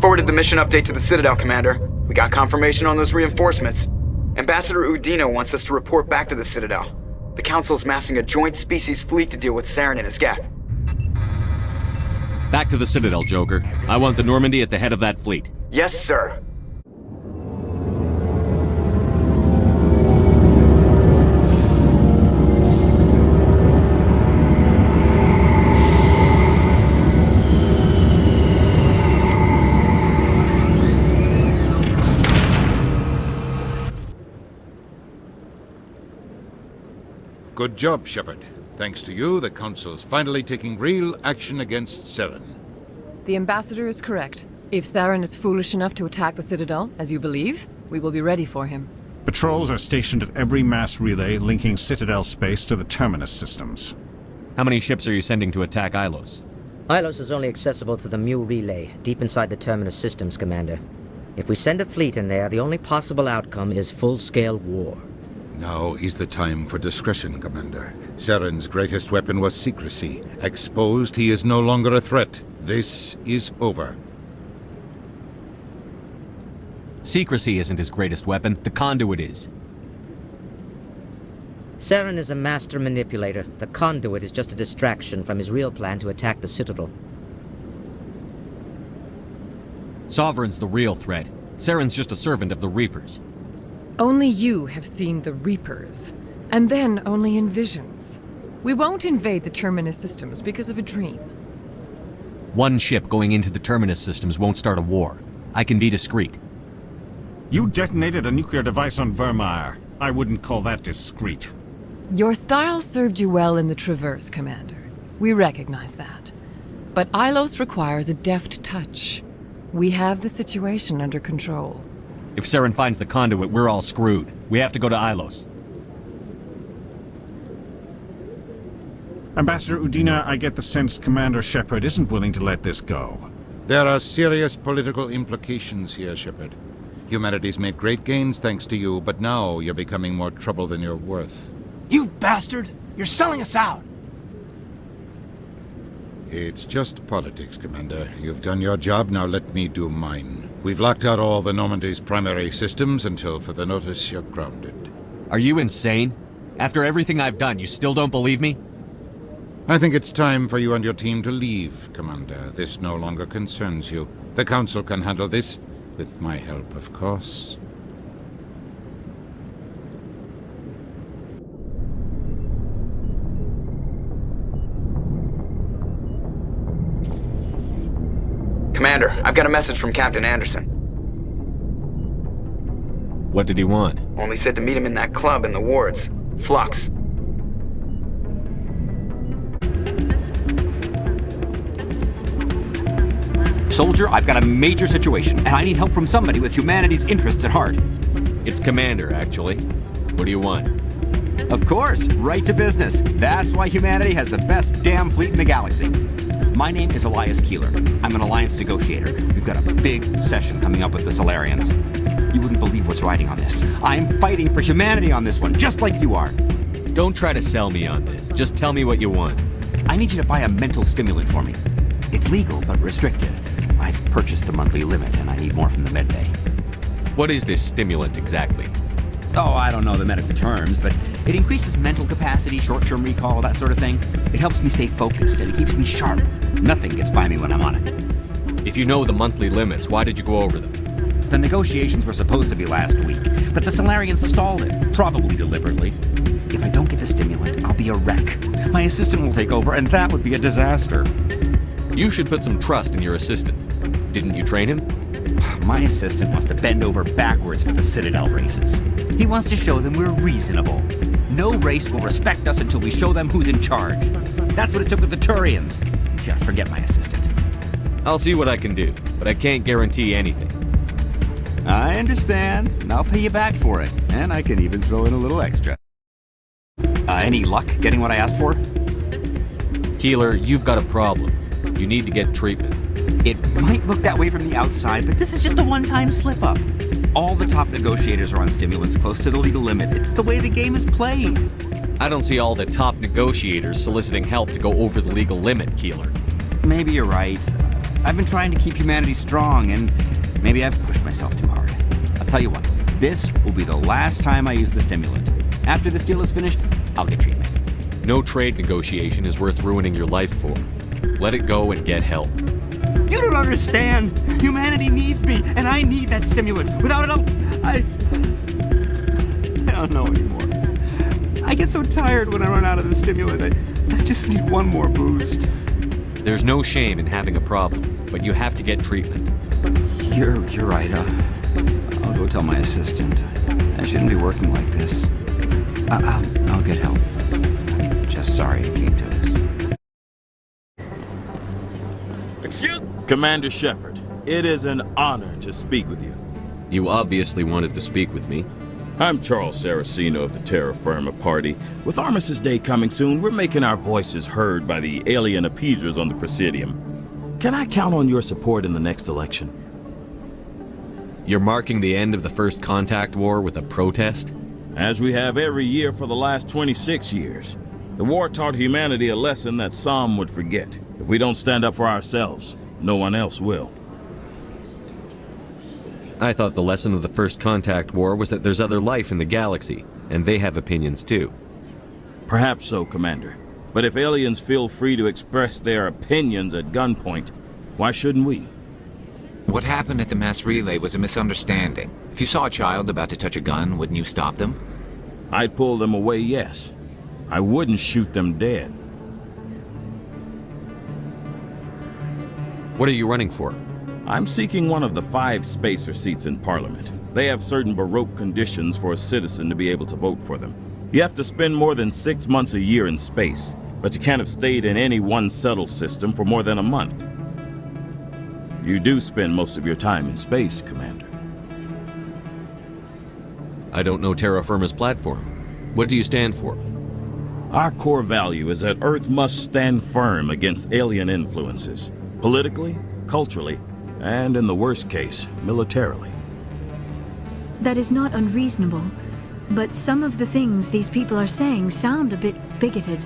forwarded the mission update to the Citadel, Commander. We got confirmation on those reinforcements. Ambassador Udino wants us to report back to the Citadel. The Council's massing a joint species fleet to deal with Saren and his Geth. Back to the Citadel, Joker. I want the Normandy at the head of that fleet. Yes, sir. Good job, Shepard. Thanks to you, the Council's finally taking real action against Saren. The Ambassador is correct. If Saren is foolish enough to attack the Citadel, as you believe, we will be ready for him. Patrols are stationed at every mass relay linking Citadel space to the Terminus systems. How many ships are you sending to attack Ilos? Ilos is only accessible through the Mu relay, deep inside the Terminus systems, Commander. If we send a fleet in there, the only possible outcome is full-scale war. Now is the time for discretion, Commander. Saren's greatest weapon was secrecy. Exposed, he is no longer a threat. This is over. Secrecy isn't his greatest weapon. The conduit is. Saren is a master manipulator. The conduit is just a distraction from his real plan to attack the Citadel. Sovereign's the real threat. Saren's just a servant of the Reapers. Only you have seen the Reapers, and then only in visions. We won't invade the Terminus systems because of a dream. One ship going into the Terminus systems won't start a war. I can be discreet. You detonated a nuclear device on Vermeer. I wouldn't call that discreet. Your style served you well in the Traverse, Commander. We recognize that. But Ilos requires a deft touch. We have the situation under control. If Saren finds the conduit, we're all screwed. We have to go to Ilos. Ambassador Udina, I get the sense Commander Shepard isn't willing to let this go. There are serious political implications here, Shepard. Humanity's made great gains thanks to you, but now you're becoming more trouble than you're worth. You bastard! You're selling us out! It's just politics, Commander. You've done your job, now let me do mine. We've locked out all the Normandy's primary systems until further notice you're grounded. Are you insane? After everything I've done, you still don't believe me? I think it's time for you and your team to leave, Commander. This no longer concerns you. The Council can handle this, with my help, of course. Commander, I've got a message from Captain Anderson. What did he want? Only said to meet him in that club in the wards. Flux. Soldier, I've got a major situation, and I need help from somebody with humanity's interests at heart. It's Commander, actually. What do you want? Of course, right to business. That's why humanity has the best damn fleet in the galaxy. My name is Elias Keeler. I'm an alliance negotiator. We've got a big session coming up with the Solarians. You wouldn't believe what's riding on this. I'm fighting for humanity on this one, just like you are. Don't try to sell me on this. Just tell me what you want. I need you to buy a mental stimulant for me. It's legal, but restricted. I've purchased the monthly limit, and I need more from the medbay. What is this stimulant exactly? Oh, I don't know the medical terms, but it increases mental capacity, short-term recall, that sort of thing. It helps me stay focused, and it keeps me sharp. Nothing gets by me when I'm on it. If you know the monthly limits, why did you go over them? The negotiations were supposed to be last week, but the Solarians stalled it, probably deliberately. If I don't get the stimulant, I'll be a wreck. My assistant will take over, and that would be a disaster. You should put some trust in your assistant. Didn't you train him? My assistant wants to bend over backwards for the Citadel races. He wants to show them we're reasonable. No race will respect us until we show them who's in charge. That's what it took with the Turians. Yeah, forget my assistant. I'll see what I can do, but I can't guarantee anything. I understand, and I'll pay you back for it. And I can even throw in a little extra. Any luck getting what I asked for? Keeler, you've got a problem. You need to get treatment. It might look that way from the outside, but this is just a one-time slip-up. All the top negotiators are on stimulants close to the legal limit. It's the way the game is played. I don't see all the top negotiators soliciting help to go over the legal limit, Keeler. Maybe you're right. I've been trying to keep humanity strong, and maybe I've pushed myself too hard. I'll tell you what, this will be the last time I use the stimulant. After this deal is finished, I'll get treatment. No trade negotiation is worth ruining your life for. Let it go and get help. You don't understand! Humanity needs me, and I need that stimulant. Without it, I don't know anymore. I get so tired when I run out of the stimulant. I just need one more boost. There's no shame in having a problem, but you have to get treatment. You're right. I'll go tell my assistant. I shouldn't be working like this. I'll get help. I'm just sorry it came to this. Excuse Commander Shepard, it is an honor to speak with you. You obviously wanted to speak with me. I'm Charles Saraceno of the Terra Firma Party. With Armistice Day coming soon, we're making our voices heard by the alien appeasers on the Presidium. Can I count on your support in the next election? You're marking the end of the First Contact War with a protest? As we have every year for the last 26 years. The war taught humanity a lesson that some would forget. If we don't stand up for ourselves, no one else will. I thought the lesson of the First Contact War was that there's other life in the galaxy, and they have opinions too. Perhaps so, Commander. But if aliens feel free to express their opinions at gunpoint, why shouldn't we? What happened at the mass relay was a misunderstanding. If you saw a child about to touch a gun, wouldn't you stop them? I'd pull them away, yes. I wouldn't shoot them dead. What are you running for? I'm seeking one of the 5 spacer seats in Parliament. They have certain Baroque conditions for a citizen to be able to vote for them. You have to spend more than 6 months a year in space, but you can't have stayed in any one settled system for more than a month. You do spend most of your time in space, Commander. I don't know Terra Firma's platform. What do you stand for? Our core value is that Earth must stand firm against alien influences, politically, culturally, and in the worst case, militarily. That is not unreasonable, but some of the things these people are saying sound a bit bigoted.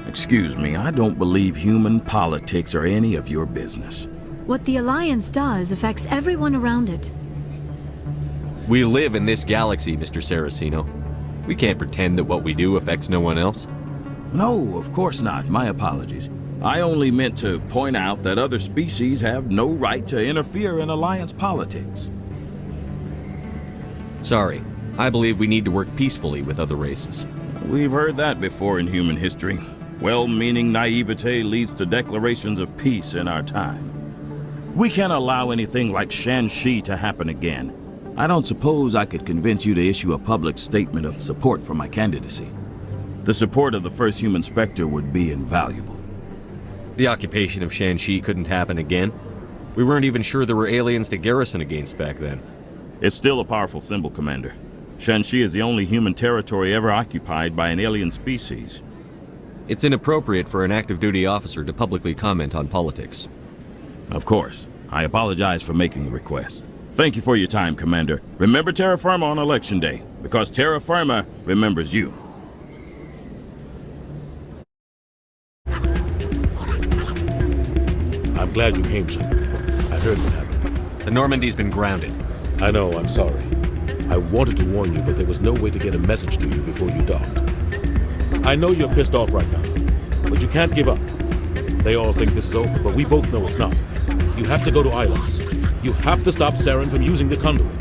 Excuse me, I don't believe human politics are any of your business. What the Alliance does affects everyone around it. We live in this galaxy, Mr. Saraceno. We can't pretend that what we do affects no one else. No, of course not. My apologies. I only meant to point out that other species have no right to interfere in Alliance politics. Sorry. I believe we need to work peacefully with other races. We've heard that before in human history. Well-meaning naivete leads to declarations of peace in our time. We can't allow anything like Shanxi to happen again. I don't suppose I could convince you to issue a public statement of support for my candidacy. The support of the first human Spectre would be invaluable. The occupation of Shanxi couldn't happen again. We weren't even sure there were aliens to garrison against back then. It's still a powerful symbol, Commander. Shanxi is the only human territory ever occupied by an alien species. It's inappropriate for an active duty officer to publicly comment on politics. Of course. I apologize for making the request. Thank you for your time, Commander. Remember Terra Firma on Election Day, because Terra Firma remembers you. I'm glad you came, Shepard. I heard what happened. The Normandy's been grounded. I know, I'm sorry. I wanted to warn you, but there was no way to get a message to you before you docked. I know you're pissed off right now, but you can't give up. They all think this is over, but we both know it's not. You have to go to Ilos. You have to stop Saren from using the conduit.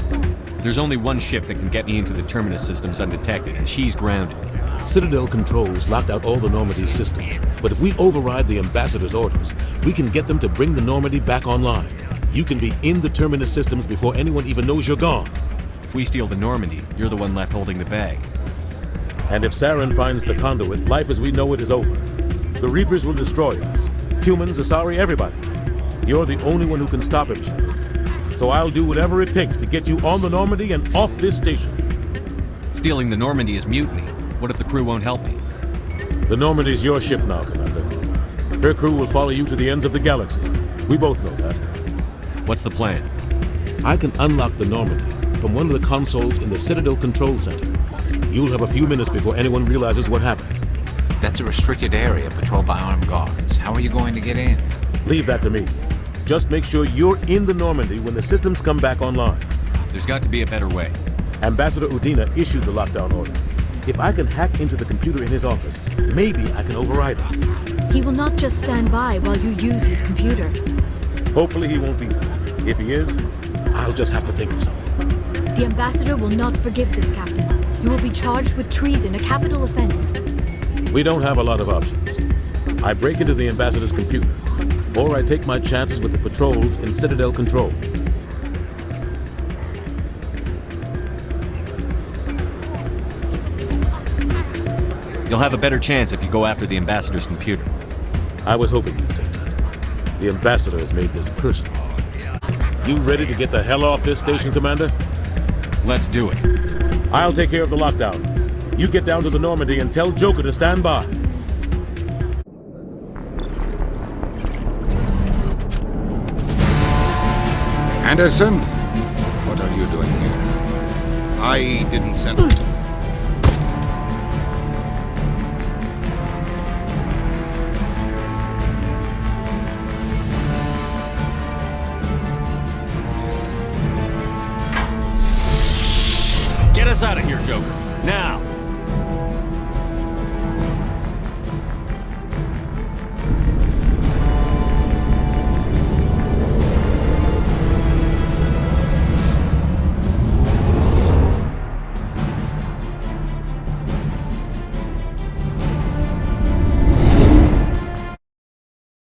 There's only one ship that can get me into the terminus systems undetected, and she's grounded. Citadel controls locked out all the Normandy's systems, but if we override the Ambassador's orders, we can get them to bring the Normandy back online. You can be in the terminus systems before anyone even knows you're gone. If we steal the Normandy, you're the one left holding the bag. And if Saren finds the conduit, life as we know it is over. The Reapers will destroy us. Humans, Asari, everybody. You're the only one who can stop him, Shepard. So I'll do whatever it takes to get you on the Normandy and off this station. Stealing the Normandy is mutiny. What if the crew won't help me? The Normandy's your ship now, Commander. Her crew will follow you to the ends of the galaxy. We both know that. What's the plan? I can unlock the Normandy from one of the consoles in the Citadel Control Center. You'll have a few minutes before anyone realizes what happened. That's a restricted area patrolled by armed guards. How are you going to get in? Leave that to me. Just make sure you're in the Normandy when the systems come back online. There's got to be a better way. Ambassador Udina issued the lockdown order. If I can hack into the computer in his office, maybe I can override it. He will not just stand by while you use his computer. Hopefully he won't be there. If he is, I'll just have to think of something. The ambassador will not forgive this, Captain. You will be charged with treason, a capital offense. We don't have a lot of options. I break into the ambassador's computer, or I take my chances with the patrols in Citadel Control. You'll have a better chance if you go after the ambassador's computer. I was hoping you'd say that. The ambassador has made this personal. You ready to get the hell off this station, Commander? Let's do it. I'll take care of the lockdown. You get down to the Normandy and tell Joker to stand by. Anderson? What are you doing here? I didn't send... Get us out of here, Joker. Now!